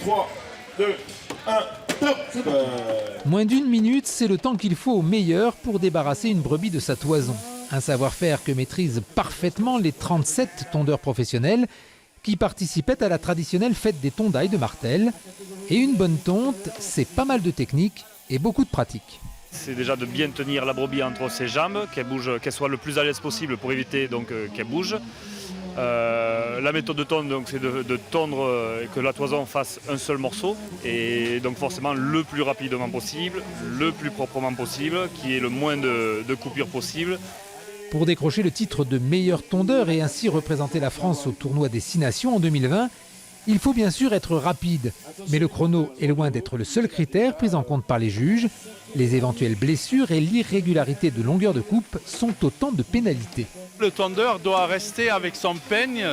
3, 2, 1, top. Moins d'une minute, c'est le temps qu'il faut au meilleur pour débarrasser une brebis de sa toison. Un savoir-faire que maîtrisent parfaitement les 37 tondeurs professionnels qui participaient à la traditionnelle fête des tondailles de Martel. Et une bonne tonte, c'est pas mal de technique et beaucoup de pratique. C'est déjà de bien tenir la brebis entre ses jambes, qu'elle bouge, qu'elle soit le plus à l'aise possible pour éviter qu'elle bouge. La méthode de tonde, c'est de tondre et que la toison fasse un seul morceau, et donc forcément le plus rapidement possible, le plus proprement possible, qui est le moins de coupures possible. Pour décrocher le titre de meilleur tondeur et ainsi représenter la France au tournoi des 6 nations en 2020, il faut bien sûr être rapide. Mais le chrono est loin d'être le seul critère pris en compte par les juges. Les éventuelles blessures et l'irrégularité de longueur de coupe sont autant de pénalités. Le tondeur doit rester avec son peigne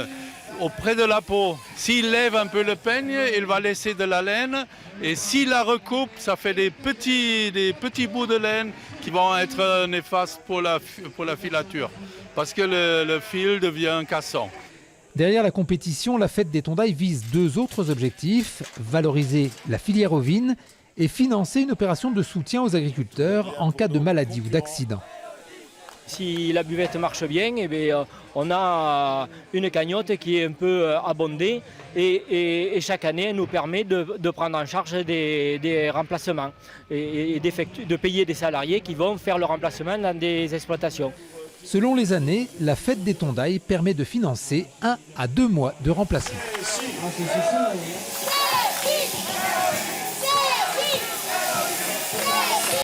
auprès de la peau. S'il lève un peu le peigne, il va laisser de la laine. Et s'il la recoupe, ça fait des petits bouts de laine qui vont être néfastes pour la filature. Parce que le fil devient cassant. Derrière la compétition, la fête des tondailles vise 2 autres objectifs, valoriser la filière ovine et financer une opération de soutien aux agriculteurs en cas de maladie ou d'accident. Si la buvette marche bien, on a une cagnotte qui est un peu abondée et chaque année elle nous permet de prendre en charge des remplacements et de payer des salariés qui vont faire le remplacement dans des exploitations. Selon les années, la fête des tondailles permet de financer 1 à 2 mois de remplacement.